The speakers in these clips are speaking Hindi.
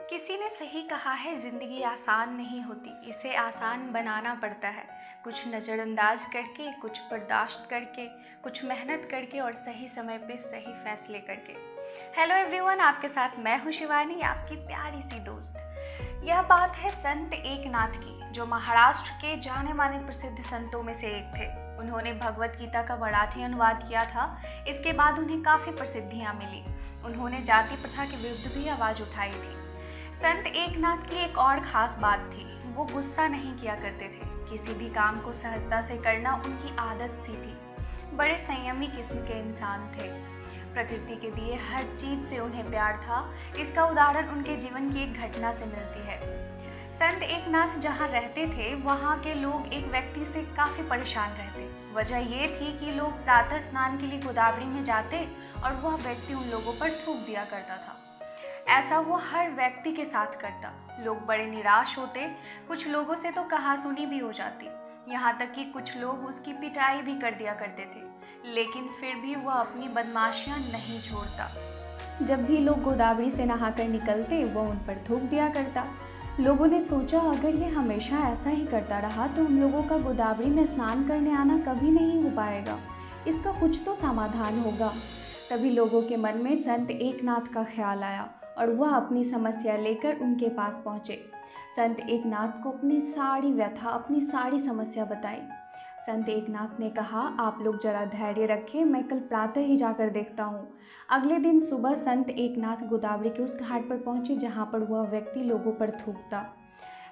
किसी ने सही कहा है, जिंदगी आसान नहीं होती, इसे आसान बनाना पड़ता है। कुछ नज़रअंदाज करके, कुछ बर्दाश्त करके, कुछ मेहनत करके और सही समय पे सही फैसले करके। हेलो एवरीवन, आपके साथ मैं हूँ शिवानी, आपकी प्यारी सी दोस्त। यह बात है संत एकनाथ की, जो महाराष्ट्र के जाने माने प्रसिद्ध संतों में से एक थे। उन्होंने भगवत गीता का मराठी अनुवाद किया था। इसके बाद उन्हें काफ़ी प्रसिद्धियाँ मिली। उन्होंने जाति प्रथा के विरुद्ध भी आवाज़ उठाई थी। संत एकनाथ की एक और खास बात थी, वो गुस्सा नहीं किया करते थे। किसी भी काम को सहजता से करना उनकी आदत सी थी। बड़े संयमी किस्म के इंसान थे। प्रकृति के दिए हर चीज से उन्हें प्यार था। इसका उदाहरण उनके जीवन की एक घटना से मिलती है। संत एकनाथ जहाँ रहते थे, वहाँ के लोग एक व्यक्ति से काफी परेशान रहते। वजह ये थी कि लोग प्रातः स्नान के लिए गोदावरी में जाते और वह व्यक्ति उन लोगों पर थूक दिया करता था। ऐसा वो हर व्यक्ति के साथ करता। लोग बड़े निराश होते। कुछ लोगों से तो कहासुनी भी हो जाती, यहाँ तक कि कुछ लोग उसकी पिटाई भी कर दिया करते थे। लेकिन फिर भी वह अपनी बदमाशियां नहीं छोड़ता। जब भी लोग गोदावरी से नहाकर निकलते, वह उन पर थूक दिया करता। लोगों ने सोचा, अगर ये हमेशा ऐसा ही करता रहा तो हम लोगों का गोदावरी में स्नान करने आना कभी नहीं हो पाएगा। इसका कुछ तो समाधान होगा। तभी लोगों के मन में संत एकनाथ का ख्याल आया और वह अपनी समस्या लेकर उनके पास पहुँचे। संत एकनाथ को अपनी सारी व्यथा, अपनी सारी समस्या बताई। संत एकनाथ ने कहा, आप लोग जरा धैर्य रखें, मैं कल प्रातः ही जाकर देखता हूँ। अगले दिन सुबह संत एकनाथ गोदावरी के उस घाट पर पहुँचे जहाँ पर वह व्यक्ति लोगों पर थूकता।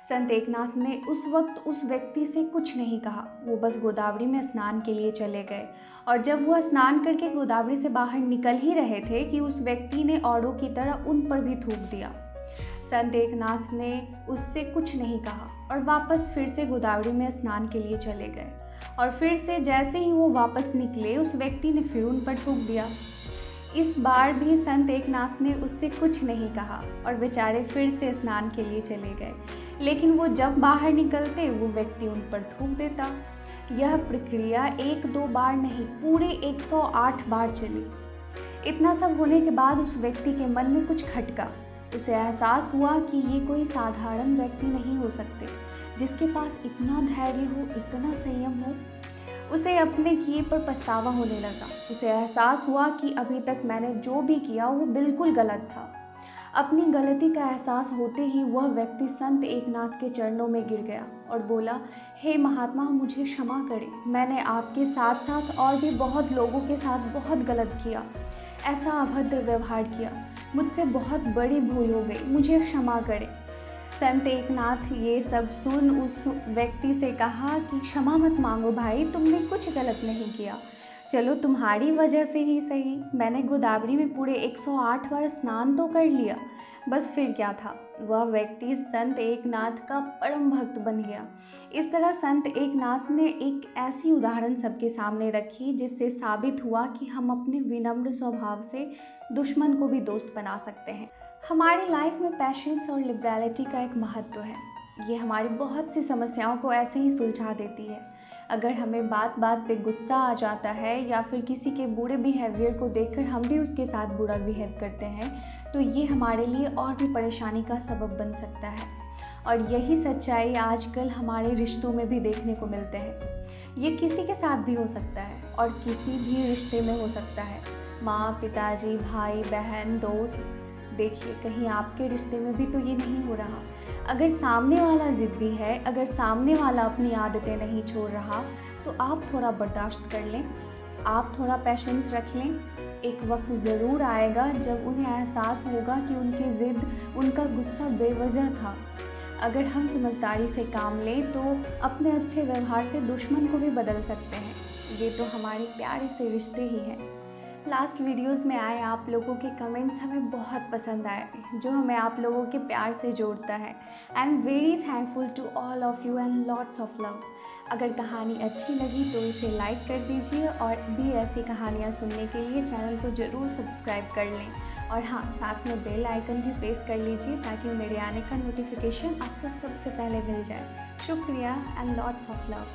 संत एकनाथ ने उस वक्त उस व्यक्ति से कुछ नहीं कहा। वो बस गोदावरी में स्नान के लिए चले गए और जब वह स्नान करके गोदावरी से बाहर निकल ही रहे थे कि उस व्यक्ति ने औरों की तरह उन पर भी थूक दिया। संत एकनाथ ने उससे कुछ नहीं कहा और वापस फिर से गोदावरी में स्नान के लिए चले गए और फिर से जैसे ही वो वापस निकले, उस व्यक्ति ने फिर उन पर थूक दिया। इस बार भी संत एकनाथ ने उससे कुछ नहीं कहा और बेचारे फिर से स्नान के लिए चले गए। लेकिन वो जब बाहर निकलते, वो व्यक्ति उन पर थूक देता। यह प्रक्रिया 1-2 बार नहीं, पूरे 108 बार चली। इतना सब होने के बाद उस व्यक्ति के मन में कुछ खटका। उसे एहसास हुआ कि ये कोई साधारण व्यक्ति नहीं हो सकते, जिसके पास इतना धैर्य हो, इतना संयम हो। उसे अपने किए पर पछतावा होने लगा। उसे एहसास हुआ कि अभी तक मैंने जो भी किया वो बिल्कुल गलत था। अपनी गलती का एहसास होते ही वह व्यक्ति संत एकनाथ के चरणों में गिर गया और बोला, हे महात्मा, मुझे क्षमा करें। मैंने आपके साथ साथ और भी बहुत लोगों के साथ बहुत गलत किया, ऐसा अभद्र व्यवहार किया। मुझसे बहुत बड़ी भूल हो गई, मुझे क्षमा करें। संत एकनाथ ये सब सुन उस व्यक्ति से कहा कि क्षमा मत मांगो भाई, तुमने कुछ गलत नहीं किया। चलो, तुम्हारी वजह से ही सही, मैंने गोदावरी में पूरे 108 बार स्नान तो कर लिया, बस फिर क्या था। वह व्यक्ति संत एकनाथ का परम भक्त बन गया। इस तरह संत एकनाथ ने एक ऐसी उदाहरण सबके सामने रखी जिससे साबित हुआ कि हम अपने विनम्र स्वभाव से दुश्मन को भी दोस्त बना सकते हैं। हमारी लाइफ में पैशंस और लिबरलिटी का एक महत्व है। ये हमारी बहुत सी समस्याओं को ऐसे ही सुलझा देती है। अगर हमें बात बात पे गुस्सा आ जाता है या फिर किसी के बुरे बिहेवियर को देखकर हम भी उसके साथ बुरा बिहेव करते हैं, तो ये हमारे लिए और भी परेशानी का सबब बन सकता है। और यही सच्चाई आजकल हमारे रिश्तों में भी देखने को मिलते हैं। ये किसी के साथ भी हो सकता है और किसी भी रिश्ते में हो सकता है। माँ, पिताजी, भाई, बहन, दोस्त। देखिए, कहीं आपके रिश्ते में भी तो ये नहीं हो रहा। अगर सामने वाला ज़िद्दी है, अगर सामने वाला अपनी आदतें नहीं छोड़ रहा, तो आप थोड़ा बर्दाश्त कर लें, आप थोड़ा पेशेंस रख लें। एक वक्त ज़रूर आएगा जब उन्हें एहसास होगा कि उनकी ज़िद, उनका गुस्सा बेवजह था। अगर हम समझदारी से काम लें तो अपने अच्छे व्यवहार से दुश्मन को भी बदल सकते हैं। ये तो हमारे प्यारे से रिश्ते ही हैं। लास्ट वीडियोस में आए आप लोगों के कमेंट्स हमें बहुत पसंद आए, जो हमें आप लोगों के प्यार से जोड़ता है। I am very thankful to all of you and lots of love. अगर कहानी अच्छी लगी तो इसे लाइक कर दीजिए और भी ऐसी कहानियाँ सुनने के लिए चैनल को ज़रूर सब्सक्राइब कर लें। और हाँ, साथ में बेल आइकन भी प्रेस कर लीजिए ताकि मेरे आने का नोटिफिकेशन आपको सबसे पहले मिल जाए। शुक्रिया एंड लॉट्स ऑफ लव।